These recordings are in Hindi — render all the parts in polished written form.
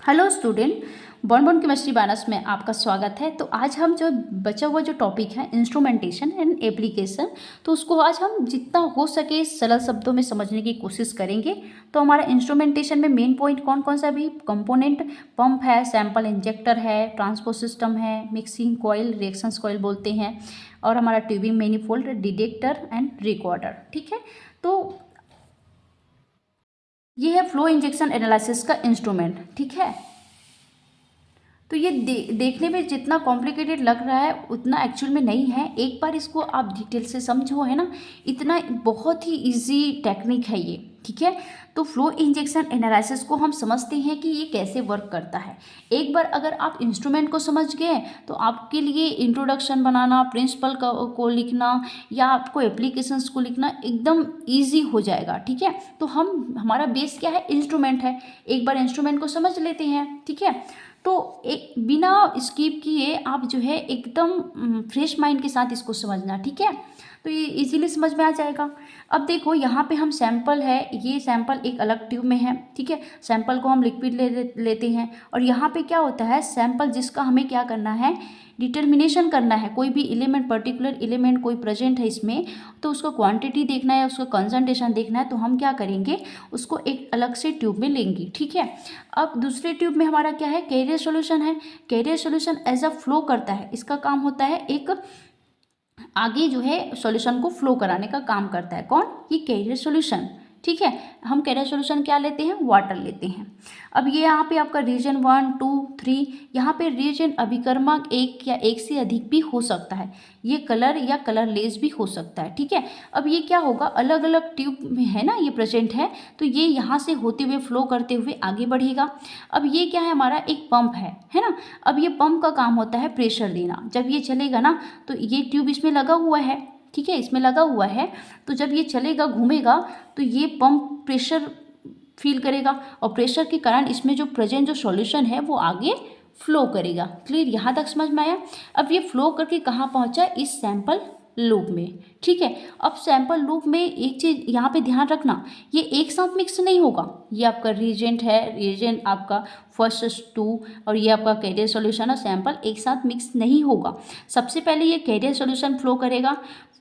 हेलो स्टूडेंट, बॉर्न केमिस्ट्री बानस में आपका स्वागत है। तो आज हम जो बचा हुआ जो टॉपिक है इंस्ट्रूमेंटेशन एंड एप्लीकेशन, तो उसको आज हम जितना हो सके सरल शब्दों में समझने की कोशिश करेंगे। तो हमारा इंस्ट्रूमेंटेशन में मेन पॉइंट कौन कौन सा भी कंपोनेंट, पंप है, सैंपल इंजेक्टर है, ट्रांसपोर्ट सिस्टम है, मिक्सिंग कॉइल, रिएक्शंस कॉइल बोलते हैं, और हमारा tubing manifold, detector and recorder. ठीक है, तो ये है फ्लो इंजेक्शन एनालिसिस का इंस्ट्रूमेंट। ठीक है, तो ये देखने में जितना कॉम्प्लिकेटेड लग रहा है उतना एक्चुअल में नहीं है। एक बार इसको आप डिटेल से समझो, है ना, इतना बहुत ही इजी टेक्निक है ये। ठीक है, तो फ्लो इंजेक्शन एनालिसिस को हम समझते हैं कि ये कैसे वर्क करता है। एक बार अगर आप इंस्ट्रूमेंट को समझ गए तो आपके लिए इंट्रोडक्शन बनाना, प्रिंसिपल को लिखना या आपको एप्लीकेशंस को लिखना एकदम ईजी हो जाएगा। ठीक है, तो हमारा बेस क्या है, इंस्ट्रूमेंट है। एक बार इंस्ट्रूमेंट को समझ लेते हैं। ठीक है, तो एक बिना स्किप किए आप जो है एकदम फ्रेश माइंड के साथ इसको समझना। ठीक है, तो ये इजीली समझ में आ जाएगा। अब देखो यहाँ पे हम सैंपल है, ये सैंपल एक अलग ट्यूब में है। ठीक है, सैंपल को हम लिक्विड लेते हैं, और यहाँ पे क्या होता है, सैंपल जिसका हमें क्या करना है, डिटर्मिनेशन करना है। कोई भी एलिमेंट, पर्टिकुलर एलिमेंट कोई प्रेजेंट है इसमें, तो उसका क्वांटिटी देखना है, उसका कंसंट्रेशन देखना है, तो हम क्या करेंगे, उसको एक अलग से ट्यूब में लेंगे। ठीक है, अब दूसरे ट्यूब में हमारा क्या है, कैरियर सॉल्यूशन है। Carrier solution as a flow करता है, इसका काम होता है एक आगे जो है सॉल्यूशन को फ्लो कराने का काम करता है। कौन, ये कैरियर सॉल्यूशन। ठीक है, हम कैरियर सॉल्यूशन क्या लेते हैं, वाटर लेते हैं। अब ये यहाँ पे आपका रीजन 1, 2, 3, यहाँ पे रीजन अभिकर्मक एक या एक से अधिक भी हो सकता है। ये कलर या कलरलेस भी हो सकता है। ठीक है, अब ये क्या होगा, अलग अलग ट्यूब में है ना, ये प्रेजेंट है, तो ये यहाँ से होते हुए फ्लो करते हुए आगे बढ़ेगा। अब ये क्या है, हमारा एक पंप है ना। अब ये पंप का काम होता है प्रेशर देना। जब ये चलेगा ना, तो ये ट्यूब इसमें लगा हुआ है। ठीक है, इसमें लगा हुआ है, तो जब ये चलेगा, घूमेगा, तो ये पंप प्रेशर फील करेगा, और प्रेशर के कारण इसमें जो प्रेजेंट जो सॉल्यूशन है वो आगे फ्लो करेगा। क्लियर, यहाँ तक समझ में आया। अब ये फ्लो करके कहाँ पहुँचा, इस सैंपल लूप में। ठीक है, अब सैंपल लूप में एक चीज़ यहाँ पे ध्यान रखना, ये एक साथ मिक्स नहीं होगा। ये आपका रिएजेंट है, रिएजेंट आपका फर्स्ट 2, और ये आपका कैरियर सॉल्यूशन और सैंपल एक साथ मिक्स नहीं होगा। सबसे पहले ये कैरियर सॉल्यूशन फ्लो करेगा,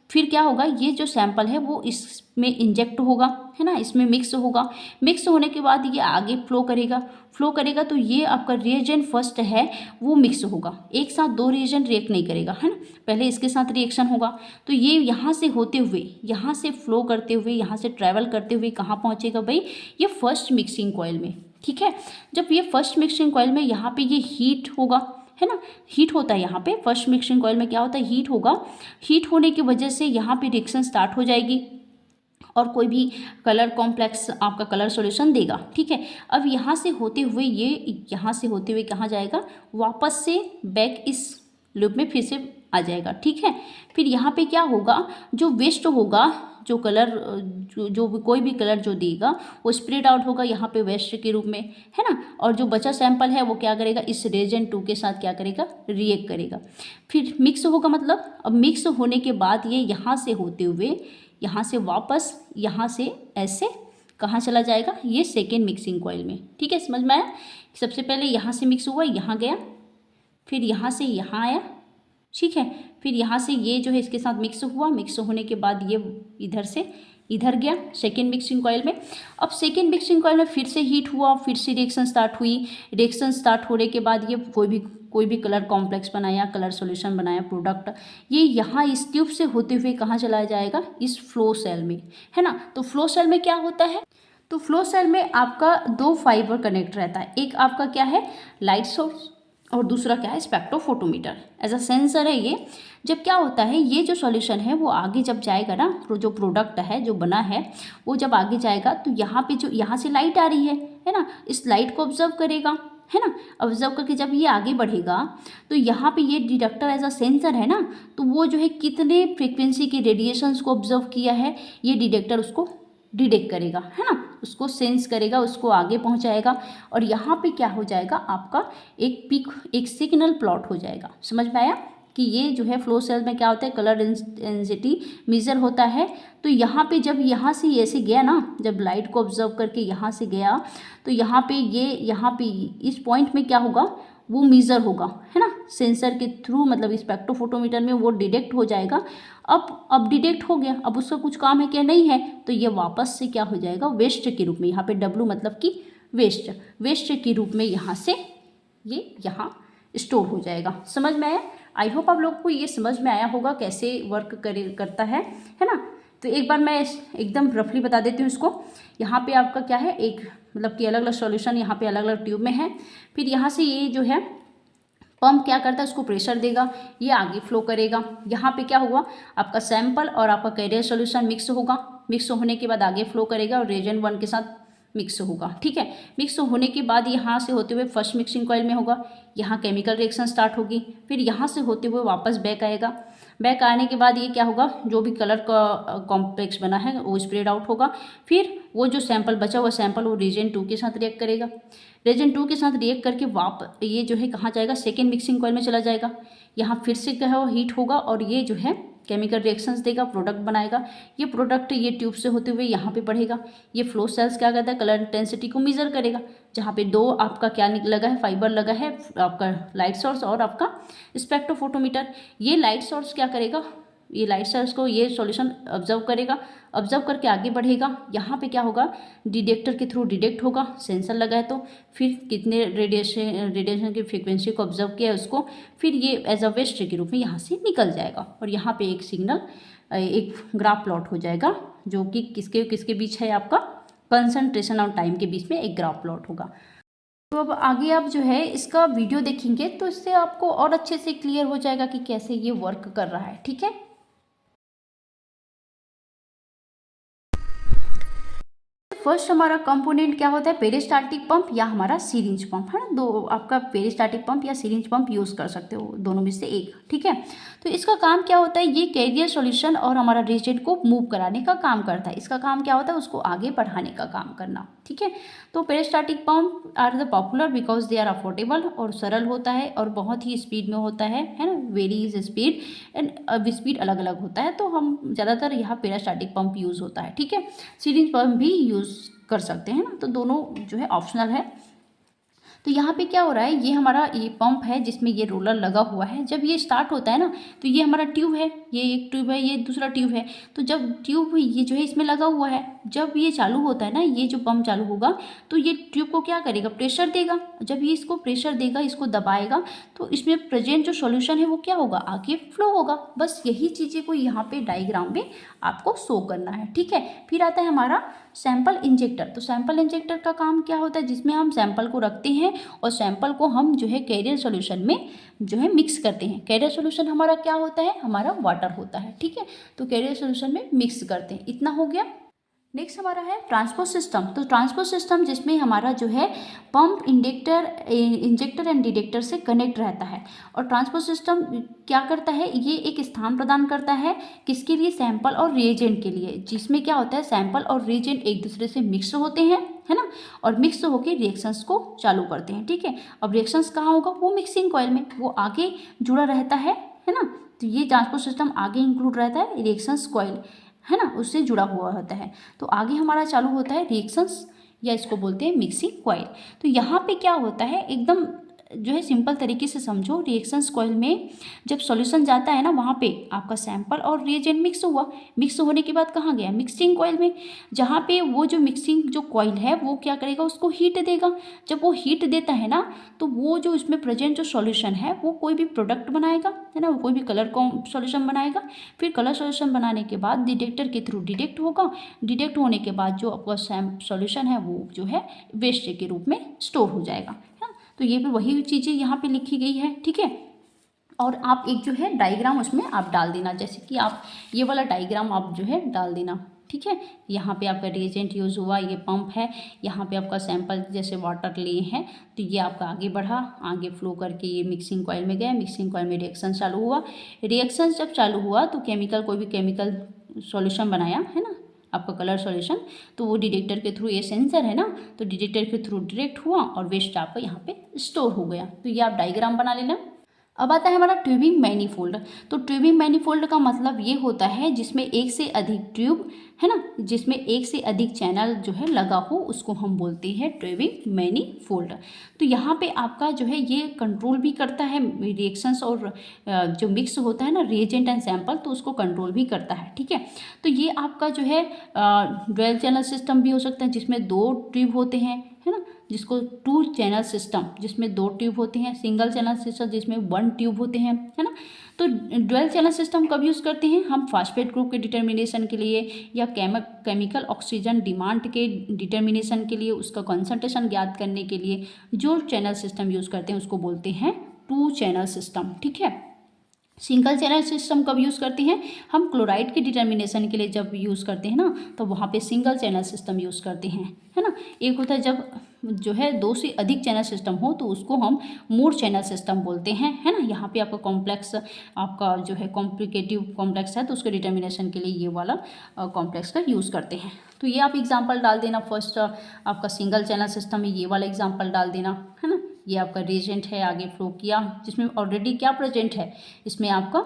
फिर क्या होगा, ये जो सैंपल है वो इसमें इंजेक्ट होगा, है ना, इसमें मिक्स होगा। मिक्स होने के बाद ये आगे फ्लो करेगा, तो ये आपका रिएजेंट फर्स्ट है वो मिक्स होगा। एक साथ दो रिएजेंट रिएक्ट नहीं करेगा, है ना, पहले इसके साथ रिएक्शन होगा। तो ये यहाँ से होते हुए, यहाँ से फ्लो करते हुए, यहाँ से ट्रैवल करते हुए कहाँ पहुँचेगा भाई, ये फर्स्ट मिक्सिंग कॉइल में। ठीक है, जब ये फर्स्ट मिक्सिंग कॉइल में यहाँ पे ये हीट होगा, है ना, हीट होता है यहाँ पे फर्स्ट मिक्सिंग कॉइल में, क्या होता है, हीट होगा। हीट होने की वजह से यहाँ पे रिएक्शन स्टार्ट हो जाएगी, और कोई भी कलर कॉम्प्लेक्स आपका कलर सॉल्यूशन देगा। ठीक है, अब यहाँ से होते हुए ये यहाँ से होते हुए कहाँ जाएगा, वापस से बैक इस लूप में फिर से आ जाएगा। ठीक है, फिर यहाँ पे क्या होगा, जो वेस्ट होगा, जो कलर जो कोई भी कलर जो देगा वो स्प्रेड आउट होगा यहाँ पे वेस्ट के रूप में, है ना, और जो बचा सैंपल है वो क्या करेगा, इस रिएजेंट 2 के साथ क्या करेगा, रिएक्ट करेगा, फिर मिक्स होगा। मतलब अब मिक्स होने के बाद ये यहाँ से होते हुए, यहाँ से वापस, यहाँ से ऐसे कहाँ चला जाएगा, ये सेकेंड मिक्सिंग कॉइल में। ठीक है, समझ में आया। सबसे पहले यहाँ से मिक्स हुआ, यहाँ गया, फिर यहाँ से यहाँ आया। ठीक है, फिर यहाँ से ये जो है इसके साथ मिक्स हुआ, मिक्स होने के बाद ये इधर से इधर गया सेकेंड मिक्सिंग कॉइल में। अब सेकेंड मिक्सिंग कॉइल में फिर से हीट हुआ, फिर से रिएक्शन स्टार्ट हुई। रिएक्शन स्टार्ट होने के बाद ये कोई भी कलर कॉम्प्लेक्स बनाया, कलर सॉल्यूशन बनाया, प्रोडक्ट, ये यहाँ इस ट्यूब से होते हुए कहाँ चला जाएगा, इस फ्लो सेल में, है ना। तो फ्लो सेल में क्या होता है, तो फ्लो सेल में आपका 2 फाइबर कनेक्ट रहता है। एक आपका क्या है, लाइट सोर्स, और दूसरा क्या है, स्पेक्ट्रोफोटोमीटर एज अ सेंसर है ये। जब क्या होता है, ये जो सॉल्यूशन है वो आगे जब जाएगा ना, जो प्रोडक्ट है जो बना है वो जब आगे जाएगा, तो यहाँ पे जो यहाँ से लाइट आ रही है ना, इस लाइट को ऑब्जर्व करेगा, है ना। ऑब्जर्व करके जब ये आगे बढ़ेगा, तो यहाँ पे ये डिटेक्टर एज अ सेंसर है ना, तो वो जो है कितने फ्रिक्वेंसी के रेडिएशंस को ऑब्जर्व किया है, ये डिटेक्टर उसको डिटेक्ट करेगा, है ना, उसको सेंस करेगा, उसको आगे पहुंचाएगा, और यहाँ पे क्या हो जाएगा, आपका एक पिक, एक सिग्नल प्लॉट हो जाएगा। समझ में आया कि ये जो है फ्लो सेल में क्या होता है, कलर डेंसिटी मेजर होता है। तो यहाँ पे जब यहाँ से ऐसे गया ना, जब लाइट को ऑब्जर्व करके यहाँ से गया तो यहाँ पे इस पॉइंट में क्या होगा, वो मेजर होगा, है ना, सेंसर के थ्रू, मतलब स्पेक्ट्रोफोटोमीटर में वो डिटेक्ट हो जाएगा। अब डिटेक्ट हो गया, अब उसका कुछ काम है क्या, नहीं है, तो ये वापस से क्या हो जाएगा, वेस्ट के रूप में, यहाँ पे W मतलब कि वेस्ट के रूप में यहाँ से ये यहाँ स्टोर हो जाएगा। समझ में आया? आई होप आप लोग को ये समझ में आया होगा कैसे वर्क करता है ना। तो एक बार मैं एकदम रफली बता देती हूँ इसको। यहाँ पे आपका क्या है, एक मतलब कि अलग अलग सॉल्यूशन यहाँ पे अलग अलग ट्यूब में है। फिर यहाँ से ये जो है पंप क्या करता है, उसको प्रेशर देगा, ये आगे फ्लो करेगा। यहाँ पे क्या हुआ, आपका सैंपल और आपका कैरियर सॉल्यूशन मिक्स होगा, मिक्स होने के बाद आगे फ्लो करेगा और रिएजेंट 1 के साथ मिक्स होगा। ठीक है, मिक्स होने के बाद यहाँ से होते हुए फर्स्ट मिक्सिंग कॉइल में होगा, यहाँ केमिकल रिएक्शन स्टार्ट होगी, फिर यहाँ से होते हुए वापस बैक आएगा। बैक आने के बाद ये क्या होगा, जो भी कलर का कॉम्प्लेक्स बना है वो स्प्रेड आउट होगा। फिर वो जो सैंपल बचा हुआ सैंपल वो रीजन 2 के साथ रिएक्ट करेगा। रीजन 2 के साथ रिएक्ट करके ये जो है कहाँ जाएगा, सेकेंड मिक्सिंग कॉइल में चला जाएगा। यहाँ फिर से क्या है, हीट होगा और ये जो है केमिकल रिएक्शंस देगा, प्रोडक्ट बनाएगा। ये प्रोडक्ट ये ट्यूब से होते हुए यहाँ पे बढ़ेगा। ये फ्लो सेल्स क्या करता है, कलर इंटेंसिटी को मेजर करेगा। जहाँ पे दो आपका क्या लगा है, फाइबर लगा है, आपका लाइट सोर्स और आपका स्पेक्ट्रोफोटोमीटर। ये लाइट सोर्स क्या करेगा, ये लाइट सोर्स को ये सॉल्यूशन ऑब्जर्व करेगा, ऑब्जर्व करके आगे बढ़ेगा। यहाँ पे क्या होगा, डिटेक्टर के थ्रू डिटेक्ट होगा, सेंसर लगा है तो फिर कितने रेडिएशन की फ्रीक्वेंसी को ऑब्जर्व किया है उसको, फिर ये एज अ वेस्ट के रूप में यहाँ से निकल जाएगा। और यहाँ पे एक सिग्नल, एक ग्राफ प्लॉट हो जाएगा, जो कि किसके बीच है, आपका कंसंट्रेशन और टाइम के बीच में एक ग्राफ प्लॉट होगा। तो अब आगे आप जो है इसका वीडियो देखेंगे तो इससे आपको और अच्छे से क्लियर हो जाएगा कि कैसे ये वर्क कर रहा है। ठीक है, फर्स्ट हमारा कंपोनेंट क्या होता है, पेरिस्टाल्टिक पंप या हमारा सिरिंज पंप, है ना। दो आपका पेरिस्टाल्टिक पंप या सिरिंज पंप यूज़ कर सकते हो, दोनों में से एक। ठीक है, तो इसका काम क्या होता है, ये कैरियर सॉल्यूशन और हमारा रिएजेंट को मूव कराने का काम करता है। इसका काम क्या होता है, उसको आगे बढ़ाने का काम करना। ठीक है, तो peristaltic pump are the popular because they are affordable, और सरल होता है और बहुत ही स्पीड में होता है ना, वेरीज स्पीड एंड स्पीड अलग अलग होता है। तो हम ज़्यादातर यहाँ पेरिस्टाल्टिक पंप यूज़ होता है। ठीक है, सिरिंज पंप भी यूज़ कर सकते हैं ना, तो दोनों जो है ऑप्शनल है। तो यहाँ पे क्या हो रहा है, ये हमारा ये पंप है जिसमें ये रोलर लगा हुआ है। जब ये स्टार्ट होता है ना, तो ये हमारा ट्यूब है, ये एक ट्यूब है, ये दूसरा ट्यूब है। तो जब ट्यूब ये जो है इसमें लगा हुआ है, जब ये चालू होता है ना, ये जो पंप चालू होगा तो ये ट्यूब को क्या करेगा, प्रेशर देगा। जब ये इसको प्रेशर देगा, इसको दबाएगा, तो इसमें प्रेजेंट जो सॉल्यूशन है वो क्या होगा, आगे फ्लो होगा। बस यही चीज़ें को यहाँ पे डायग्राम में आपको शो करना है। ठीक है, फिर आता है हमारा सैंपल इंजेक्टर। तो सैंपल इंजेक्टर का काम क्या होता है, जिसमें हम सैंपल को रखते हैं और सैंपल को हम जो है कैरियर सॉल्यूशन में जो है मिक्स करते हैं। कैरियर सॉल्यूशन हमारा क्या होता है, हमारा वाटर होता है। ठीक है, तो कैरियर सॉल्यूशन में मिक्स करते हैं। इतना हो गया। नेक्स्ट हमारा है ट्रांसपोर्ट सिस्टम। तो ट्रांसपोर्ट सिस्टम जिसमें हमारा जो है पंप इंजेक्टर एंड डिटेक्टर से कनेक्ट रहता है। और ट्रांसपोर्ट सिस्टम क्या करता है, ये एक स्थान प्रदान करता है किसके लिए, सैंपल और रिएजेंट के लिए, जिसमें क्या होता है, सैंपल और रिएजेंट एक दूसरे से मिक्स होते हैं, है ना, और मिक्स होकर रिएक्शंस को चालू करते हैं। ठीक है, अब रिएक्शंस कहाँ होगा, वो मिक्सिंग कॉइल में, वो आगे जुड़ा रहता है ना। तो ये ट्रांसपोर्ट सिस्टम आगे इंक्लूड रहता है, रिएक्शंस कॉइल है ना, उससे जुड़ा हुआ होता है। तो आगे हमारा चालू होता है रिएक्शंस, या इसको बोलते हैं मिक्सिंग कॉइल। तो यहाँ पे क्या होता है, एकदम जो है सिंपल तरीके से समझो, रिएक्शंस कॉइल में जब सॉल्यूशन जाता है ना, वहाँ पे आपका सैंपल और रिएजेंट मिक्स हुआ, मिक्स होने के बाद कहाँ गया, मिक्सिंग कॉइल में, जहाँ पे वो जो मिक्सिंग जो कॉइल है वो क्या करेगा, उसको हीट देगा। जब वो हीट देता है ना, तो वो जो इसमें प्रेजेंट जो सॉल्यूशन है वो कोई भी प्रोडक्ट बनाएगा, है ना, कोई भी कलर का सॉल्यूशन बनाएगा। फिर कलर सॉल्यूशन बनाने के बाद डिटेक्टर के थ्रू डिटेक्ट होगा, डिटेक्ट होने के बाद जो आपका सॉल्यूशन है वो जो है वेस्ट के रूप में स्टोर हो जाएगा। तो ये भी वही चीज़ें यहाँ पे लिखी गई है। ठीक है, और आप एक जो है डायग्राम उसमें आप डाल देना, जैसे कि आप ये वाला डायग्राम आप जो है डाल देना। ठीक है, यहाँ पे आपका रिएजेंट यूज़ हुआ, ये पंप है, यहाँ पे आपका सैंपल जैसे वाटर लिए हैं, तो ये आपका आगे बढ़ा, आगे फ्लो करके ये मिक्सिंग कॉइल में गया, मिक्सिंग कॉइल में रिएक्शन चालू हुआ। रिएक्शन जब चालू हुआ तो कोई भी केमिकल सॉल्यूशन बनाया, है ना, आपका कलर सॉल्यूशन, तो वो डिटेक्टर के थ्रू, ये सेंसर है ना, तो डिटेक्टर के थ्रू डायरेक्ट हुआ और वेस्ट आपका यहाँ पे स्टोर हो गया। तो ये आप डायग्राम बना लेना। अब आता है हमारा ट्यूबिंग मैनीफोल्ड। तो ट्यूबिंग मैनीफोल्ड का मतलब ये होता है जिसमें एक से अधिक ट्यूब है ना, जिसमें एक से अधिक चैनल जो है लगा हो, उसको हम बोलते हैं ट्यूबिंग मैनीफोल्ड। तो यहाँ पे आपका जो है ये कंट्रोल भी करता है रिएक्शंस और जो मिक्स होता है ना रिएजेंट एंड सैंपल, तो उसको कंट्रोल भी करता है। ठीक है, तो ये आपका जो है ड्वेल चैनल सिस्टम भी हो सकता है जिसमें 2 ट्यूब होते हैं, है ना, जिसको 2 चैनल सिस्टम जिसमें 2 ट्यूब होते हैं, सिंगल चैनल सिस्टम जिसमें 1 ट्यूब होते हैं, है ना। तो ड्वेल चैनल सिस्टम कब यूज़ करते हैं हम? फास्फेट ग्रुप के डिटर्मिनेशन के लिए या केमिकल ऑक्सीजन डिमांड के डिटर्मिनेशन के लिए, उसका कॉन्सेंट्रेशन ज्ञात करने के लिए जो चैनल सिस्टम यूज़ करते हैं उसको बोलते हैं 2 चैनल सिस्टम। ठीक है, सिंगल चैनल सिस्टम कब यूज़ करते हैं हम? क्लोराइड के डिटर्मिनेशन के लिए जब यूज़ करते हैं ना, तो वहाँ पे सिंगल चैनल सिस्टम यूज़ करते हैं, है ना। एक होता है जब जो है 2 से अधिक चैनल सिस्टम हो तो उसको हम मोर चैनल सिस्टम बोलते हैं, है ना। यहाँ पे आपका कॉम्प्लेक्स आपका जो है कॉम्प्लिकेटिव कॉम्प्लेक्स है तो उसके डिटर्मिनेशन के लिए ये वाला कॉम्प्लेक्स का यूज़ करते हैं। तो ये आप एग्जाम्पल डाल देना। फर्स्ट आपका सिंगल चैनल सिस्टम में ये वाला एग्जाम्पल डाल देना, है ना। ये आपका रिएजेंट है, आगे फ्लो किया, जिसमें ऑलरेडी क्या प्रेजेंट है, इसमें आपका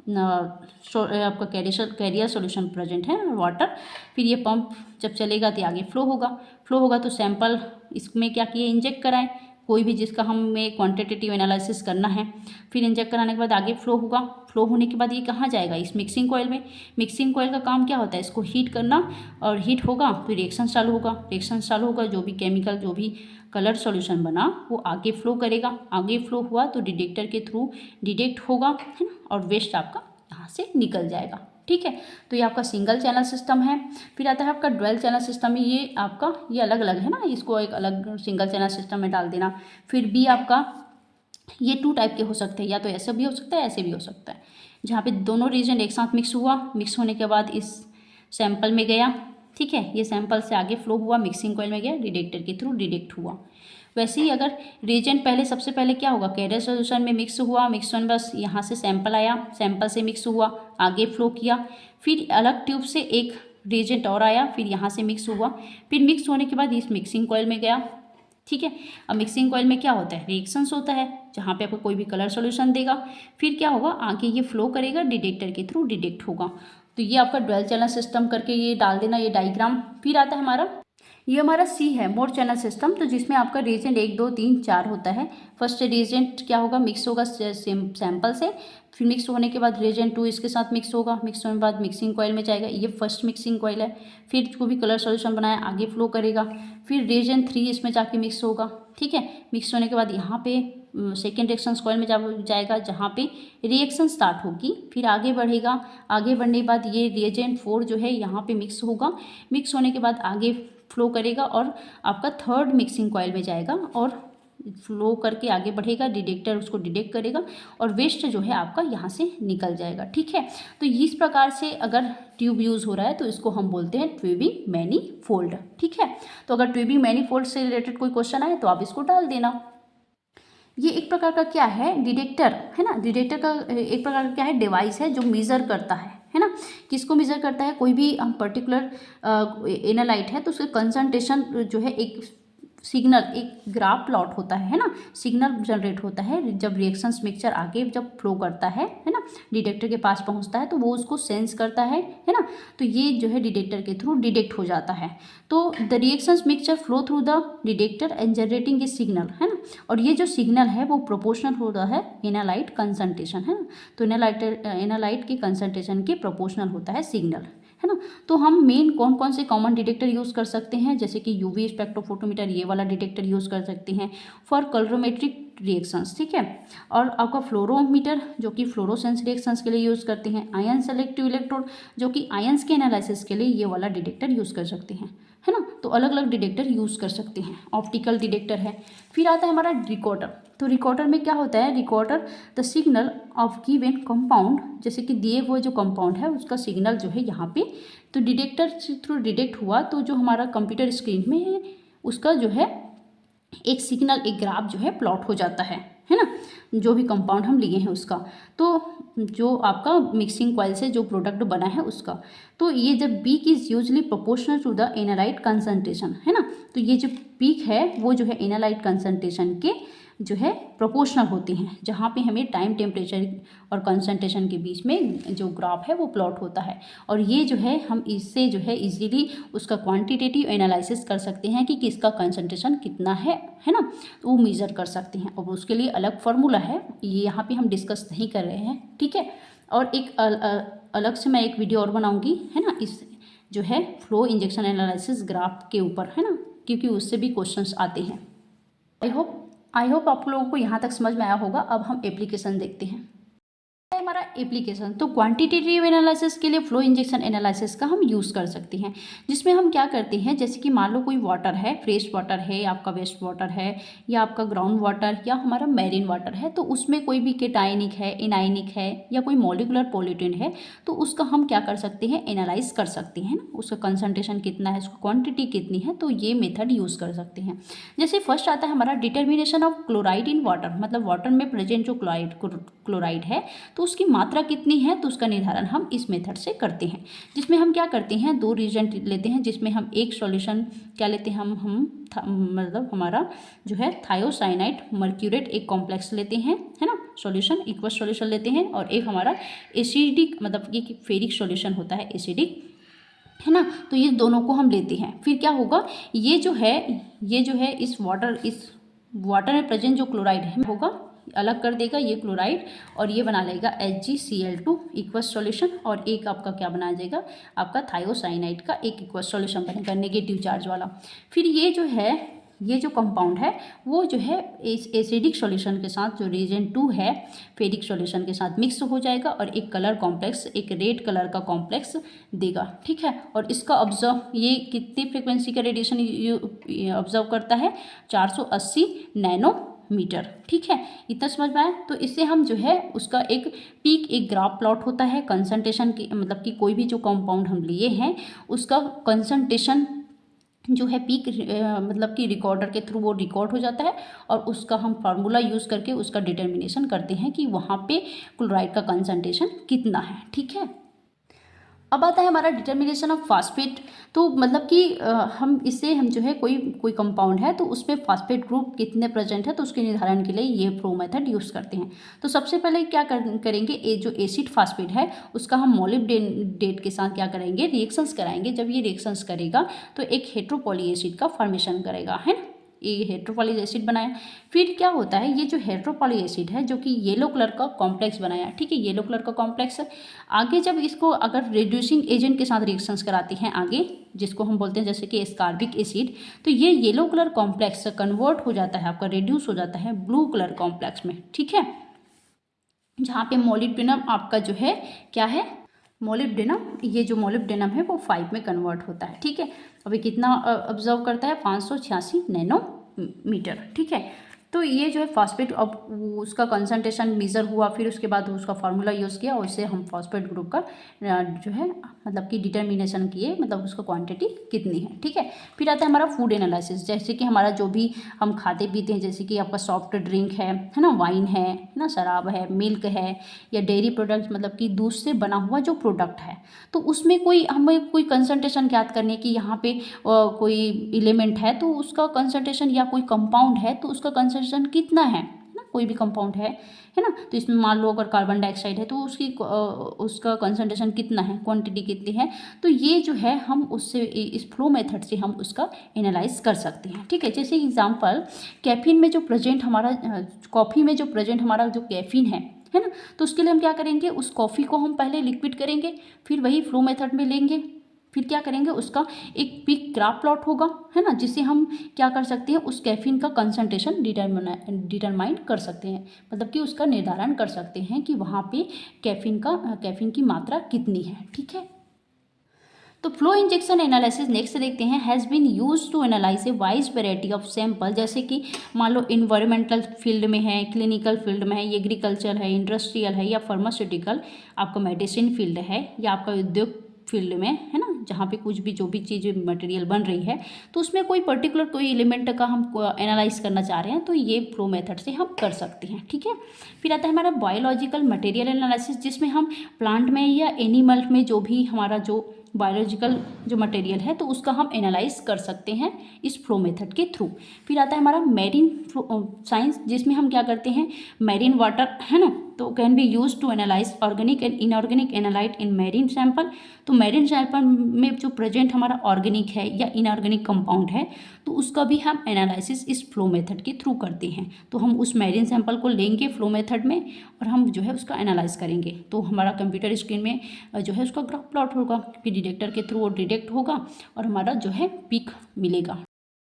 आपका कैरियर सॉल्यूशन प्रेजेंट है वाटर। फिर ये पंप जब चलेगा तो आगे फ्लो होगा तो सैंपल इसमें क्या किए इंजेक्ट कराएं, कोई भी जिसका हमें क्वांटिटेटिव एनालिसिस करना है। फिर इंजेक्ट कराने के बाद आगे फ्लो होगा, फ्लो होने के बाद ये कहाँ जाएगा? इस मिक्सिंग कॉइल में। मिक्सिंग कॉइल का काम क्या होता है? इसको हीट करना, और हीट होगा तो रिएक्शन चालू होगा, जो भी केमिकल जो भी कलर सॉल्यूशन बना वो आगे फ्लो करेगा, आगे फ्लो हुआ तो डिटेक्टर के थ्रू डिटेक्ट होगा, है ना, और वेस्ट आपका यहाँ से निकल जाएगा। ठीक है, तो ये आपका सिंगल चैनल सिस्टम है। फिर आता है आपका ड्वेल चैनल सिस्टम में, ये आपका ये अलग अलग है ना, इसको एक अलग सिंगल चैनल सिस्टम में डाल देना। फिर भी आपका ये 2 टाइप के हो सकते हैं, या तो ऐसे भी हो सकता है ऐसे भी हो सकता है, जहाँ पे दोनों रीजन एक साथ मिक्स हुआ, मिक्स होने के बाद इस सैंपल में गया। ठीक है, ये सैंपल से आगे फ्लो हुआ, मिक्सिंग कॉइल में गया, डिटेक्टर के थ्रू डिटेक्ट हुआ। वैसे ही अगर रिएजेंट सबसे पहले क्या होगा? कैरियर सॉल्यूशन में मिक्स हुआ, मिक्स होने बस यहाँ से सैंपल आया, सैंपल से मिक्स हुआ, आगे फ्लो किया, फिर अलग ट्यूब से एक रिएजेंट और आया, फिर यहाँ से मिक्स हुआ, फिर मिक्स होने के बाद इस मिक्सिंग कॉइल में गया। ठीक है, अब मिक्सिंग कॉइल में क्या होता है? रिएक्शंस होता है, जहाँ पे आपको कोई भी कलर सॉल्यूशन देगा, फिर क्या होगा? आगे ये फ्लो करेगा, डिटेक्टर के थ्रू डिटेक्ट होगा। तो ये आपका ड्वेल चैनल सिस्टम करके ये डाल देना, ये डायग्राम। फिर आता है हमारा सी है, मोर चैनल सिस्टम। तो जिसमें आपका रिएजेंट 1 2 3 4 होता है। फर्स्ट रिएजेंट क्या होगा? मिक्स होगा सैंपल से, फिर मिक्स होने के बाद रिएजेंट 2 इसके साथ मिक्स होगा, मिक्स होने के बाद मिक्सिंग कॉइल में जाएगा, ये फर्स्ट मिक्सिंग कॉइल है। फिर जो भी कलर सॉल्यूशन बनाया आगे फ्लो करेगा, फिर रिएजेंट 3 इसमें जाके मिक्स होगा। ठीक है, मिक्स होने के बाद यहाँ पे सेकेंड रिएक्शन कॉइल में जाएगा, जहाँ पे रिएक्शन स्टार्ट होगी, फिर आगे बढ़ेगा। आगे बढ़ने के बाद ये रिएजेंट 4 जो है यहाँ पे मिक्स होगा, मिक्स होने के बाद आगे फ्लो करेगा और आपका थर्ड मिक्सिंग कॉइल में जाएगा और फ्लो करके आगे बढ़ेगा, डिटेक्टर उसको डिटेक्ट करेगा और वेस्ट जो है आपका यहाँ से निकल जाएगा। ठीक है, तो इस प्रकार से अगर ट्यूब यूज़ हो रहा है तो इसको हम बोलते हैं ट्यूबिंग मैनीफोल्ड। ठीक है, तो अगर ट्यूबिंग मैनीफोल्ड से रिलेटेड कोई क्वेश्चन आए तो आप इसको डाल देना। ये एक प्रकार का क्या है? डिटेक्टर है ना। डिटेक्टर का एक प्रकार का क्या है? डिवाइस है जो मेज़र करता है ना। किसको मेज़र करता है? कोई भी पर्टिकुलर एनालाइट है तो उसके कंसंट्रेशन जो है एक सिग्नल, एक ग्राफ प्लॉट होता है ना, सिग्नल जनरेट होता है जब रिएक्शंस मिक्सचर आगे जब फ्लो करता है ना, डिटेक्टर के पास पहुंचता है तो वो उसको सेंस करता है ना। तो ये जो है डिटेक्टर के थ्रू डिटेक्ट हो जाता है। तो the reactions mixture flow through the detector and generating A signal, है ना। और ये जो सिग्नल है वो प्रोपोर्शनल होता है एनालाइट कंसंट्रेशन, है ना। तो एनालाइट के कंसंट्रेशन के प्रोपोर्शनल होता है सिग्नल, है ना। तो हम मेन कौन कौन से कॉमन डिटेक्टर यूज़ कर सकते हैं? जैसे कि यूवी स्पेक्ट्रोफोटोमीटर, ये वाला डिटेक्टर यूज़ कर सकते हैं फॉर कलरोमेट्रिक रिएक्शंस। ठीक है, और आपका फ्लोरोमीटर जो कि फ्लोरोसेंस रिएक्शंस के लिए यूज़ करते हैं। आयन सेलेक्टिव इलेक्ट्रोड जो कि आयंस के एनालिसिस के लिए ये वाला डिटेक्टर यूज़ कर सकते हैं, है ना। तो अलग अलग डिटेक्टर यूज़ कर सकते हैं। ऑप्टिकल डिटेक्टर है। फिर आता है हमारा रिकॉर्डर। तो रिकॉर्डर में क्या होता है? Recorder the signal of given compound, जैसे कि दिए हुए जो कंपाउंड है उसका सिग्नल जो है यहाँ पे तो डिटेक्टर से थ्रू डिटेक्ट हुआ तो जो हमारा कंप्यूटर स्क्रीन में है उसका जो है एक सिग्नल, एक ग्राफ जो है प्लॉट हो जाता है ना, जो भी कंपाउंड हम लिए हैं उसका। तो जो आपका मिक्सिंग कॉइल से जो प्रोडक्ट बना है उसका, तो ये जब peak is usually proportional to the analyte concentration, है ना। तो ये जो पीक है वो जो है एनालाइट कंसंट्रेशन के जो है प्रोपोर्शनल होती हैं, जहाँ पे हमें टाइम, टेम्परेचर और कंसंट्रेशन के बीच में जो ग्राफ है वो प्लॉट होता है। और ये जो है हम इससे जो है इजीली उसका क्वांटिटेटिव एनालिसिस कर सकते हैं कि किसका कंसंट्रेशन कितना है ना, तो वो मेज़र कर सकते हैं। और उसके लिए अलग फार्मूला है, ये यहाँ पे हम डिस्कस नहीं कर रहे हैं, ठीक है। और एक अलग से मैं एक वीडियो और बनाऊँगी, है ना, इस जो है फ्लो इंजेक्शन एनालिसिस ग्राफ के ऊपर, है ना, क्योंकि उससे भी क्वेश्चंस आते हैं। आई होप आप लोगों को यहाँ तक समझ में आया होगा। अब हम एप्लीकेशन देखते हैं। हमारा एप्लीकेशन, तो क्वांटिटेटिव एनालिसिस के लिए फ्लो इंजेक्शन एनालिसिस का हम यूज़ कर सकते हैं, जिसमें हम क्या करते हैं, जैसे कि मान लो कोई वाटर है, फ्रेश वाटर है, आपका वेस्ट वाटर है, या आपका ग्राउंड वाटर, या हमारा मैरीन वाटर है, तो उसमें कोई भी केटाइनिक है, इनाइनिक है, या कोई मॉलिकुलर पॉल्यूटेंट है, तो उसका हम क्या कर सकते हैं, एनालाइज कर सकते हैं ना, उसका कंसंट्रेशन कितना है, उसकी क्वान्टिटी कितनी है, तो ये मेथड यूज़ कर सकते हैं। जैसे फर्स्ट आता है हमारा determination of chloride in water, मतलब वाटर में प्रेजेंट जो क्लोराइड है तो उसकी मात्रा कितनी है, तो उसका निर्धारण हम इस मेथड से करते हैं, जिसमें हम क्या करते हैं, दो रीजन लेते हैं, जिसमें हम एक सॉल्यूशन क्या लेते हैं, मतलब हमारा जो है थायोसाइनाइड मर्क्यूरेट एक कॉम्प्लेक्स लेते हैं, है ना, सॉल्यूशन इक्वस सॉल्यूशन लेते हैं, और एक हमारा एसिडिक, मतलब ये फेरिक सॉल्यूशन होता है, एसिडिक, है ना, तो ये दोनों को हम लेते हैं। फिर क्या होगा, ये जो है इस वाटर में प्रेजेंट जो क्लोराइड है होगा, अलग कर देगा ये क्लोराइड, और ये बना लेगा HgCl2 इक्वस सॉल्यूशन, और एक आपका क्या बना जाएगा, आपका थायोसाइनाइड का एक इक्वस सॉल्यूशन बनेगा नेगेटिव चार्ज वाला। फिर ये जो कंपाउंड है वो जो है इस एसिडिक सॉल्यूशन के साथ, जो रीजन 2 है फेरिक सॉल्यूशन के साथ मिक्स हो जाएगा, और एक कलर कॉम्प्लेक्स, एक रेड कलर का कॉम्प्लेक्स देगा, ठीक है। और इसका ऑब्जर्व, ये कितनी फ्रिक्वेंसी का रेडिएशन ऑब्जर्व करता है, 480 नैनोमीटर, ठीक है। इतना समझ में आया। तो इससे हम जो है उसका एक पीक, एक ग्राफ प्लॉट होता है कंसंट्रेशन की, मतलब कि कोई भी जो कंपाउंड हम लिए हैं उसका कंसंट्रेशन जो है पीक, मतलब कि रिकॉर्डर के थ्रू वो रिकॉर्ड हो जाता है, और उसका हम फार्मूला यूज़ करके उसका डिटर्मिनेशन करते हैं कि वहाँ पे क्लोराइड का कंसंट्रेशन कितना है, ठीक है। अब आता है हमारा डिटर्मिनेशन ऑफ फास्फेट। तो मतलब कि हम जो है कोई कंपाउंड है तो उसमें फास्फेट ग्रुप कितने प्रेजेंट है, तो उसके निर्धारण के लिए ये फ्लो मेथड यूज़ करते हैं। तो सबसे पहले क्या करेंगे, जो एसिड फास्फेट है उसका हम मोलिब्डेनेट के साथ क्या करेंगे, रिएक्शंस कराएंगे। जब ये रिएक्शंस करेगा तो एक हेट्रोपॉली एसिड का फॉर्मेशन करेगा, है ना, ये हेट्रोपॉली एसिड बनाया। फिर क्या होता है, ये जो हेट्रोपॉली एसिड है जो कि येलो कलर का कॉम्प्लेक्स बनाया, ठीक है, येलो कलर का कॉम्प्लेक्स है। आगे जब इसको अगर रिड्यूसिंग एजेंट के साथ रिएक्शंस कराते हैं आगे, जिसको हम बोलते हैं जैसे कि एस्कार्बिक एसिड, तो ये येलो कलर कॉम्प्लेक्स कन्वर्ट हो जाता है, आपका रिड्यूस हो जाता है ब्लू कलर कॉम्प्लेक्स में, ठीक है, जहाँ पे मोलिब्डेनम आपका जो है क्या है, मोलिब्डेनम, ये जो मोलिब्डेनम है वो 5 में कन्वर्ट होता है, ठीक है। अभी कितना ऑब्जर्व करता है, 586 नैनोमीटर, ठीक है। तो ये जो है फास्फेट, अब उसका कंसंट्रेशन मेजर हुआ, फिर उसके बाद उसका फार्मूला यूज़ किया, उससे हम फास्फेट ग्रुप का जो है मतलब कि डिटर्मिनेशन किए, मतलब उसका क्वांटिटी कितनी है, ठीक है। फिर आता है हमारा फूड एनालिसिस, जैसे कि हमारा जो भी हम खाते पीते हैं, जैसे कि आपका सॉफ्ट ड्रिंक है ना, वाइन है ना, शराब है, मिल्क है, या डेयरी प्रोडक्ट्स, मतलब कि दूध से बना हुआ जो प्रोडक्ट है, तो उसमें हमें कोई कंसंट्रेशन ज्ञात करने की, यहाँ पे कोई एलिमेंट है तो उसका कंसंट्रेशन, या कोई कंपाउंड है तो उसका कंसंट्रेशन कितना है ना, कोई भी कंपाउंड है ना, तो इसमें मान लो अगर कार्बन डाइऑक्साइड है तो उसका कंसंट्रेशन कितना है, क्वांटिटी कितनी है, तो ये जो है हम उससे इस फ्लो मेथड से हम उसका एनालाइज कर सकते हैं, ठीक है। जैसे एग्जांपल, कैफीन में जो प्रेजेंट हमारा कॉफ़ी में जो प्रेजेंट हमारा जो कैफीन है ना, तो उसके लिए हम क्या करेंगे, उस कॉफ़ी को हम पहले लिक्विड करेंगे, फिर वही फ्लो मेथड में लेंगे, फिर क्या करेंगे, उसका एक पीक ग्राफ प्लॉट होगा, है ना, जिससे हम क्या कर सकते हैं, उस कैफीन का कंसंट्रेशन डिटरमाइन कर सकते हैं, मतलब कि उसका निर्धारण कर सकते हैं कि वहाँ पे कैफीन की मात्रा कितनी है, ठीक है। तो फ्लो इंजेक्शन एनालिसिस नेक्स्ट देखते हैं, has been use to analyse a wide variety of sample, जैसे कि मान लो इन्वायरमेंटल फील्ड में है, क्लिनिकल फील्ड में है, एग्रीकल्चर है, इंडस्ट्रियल है, या फार्मास्यूटिकल, आपका मेडिसिन फील्ड है, या आपका उद्योग फील्ड में है ना, जहाँ पे कुछ भी जो भी चीज़ मटेरियल बन रही है, तो उसमें कोई एलिमेंट का हम एनालाइज करना चाह रहे हैं, तो ये फ्लो मेथड से हम कर सकते हैं, ठीक है। फिर आता है हमारा बायोलॉजिकल मटेरियल एनालिसिस, जिसमें हम प्लांट में या एनिमल में जो भी हमारा जो बायोलॉजिकल जो मटेरियल है तो उसका हम एनालाइज कर सकते हैं इस फ्लो मेथड के थ्रू। फिर आता है हमारा मैरीन साइंस, जिसमें हम क्या करते हैं, मैरीन वाटर है ना, तो can be use to analyse organic and inorganic analyte in marine sample. तो मैरीन सैंपल में जो प्रेजेंट हमारा ऑर्गेनिक है या इनऑर्गेनिक कंपाउंड है तो उसका भी हम एनालिसिस इस फ्लो मेथड के थ्रू करते हैं। तो हम उस मैरीन सैंपल को लेंगे फ्लो मेथड में और हम जो है उसका एनालाइज करेंगे। तो हमारा कंप्यूटर स्क्रीन में जो है उसका ग्राफ प्लॉट होगा, क्योंकि डिटेक्टर के थ्रू वो डिटेक्ट होगा और हमारा जो है पिक मिलेगा।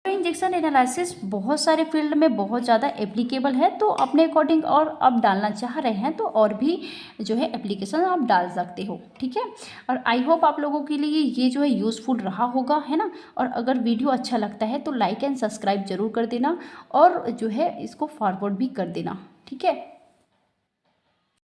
इंजेक्शन एनालिसिस बहुत सारे फील्ड में बहुत ज़्यादा एप्लीकेबल है, तो अपने अकॉर्डिंग और आप डालना चाह रहे हैं तो और भी जो है एप्लीकेशन आप डाल सकते हो, ठीक है। और आई होप आप लोगों के लिए ये जो है यूज़फुल रहा होगा, है ना। और अगर वीडियो अच्छा लगता है तो लाइक एंड सब्सक्राइब जरूर कर देना और जो है इसको फॉरवर्ड भी कर देना, ठीक है।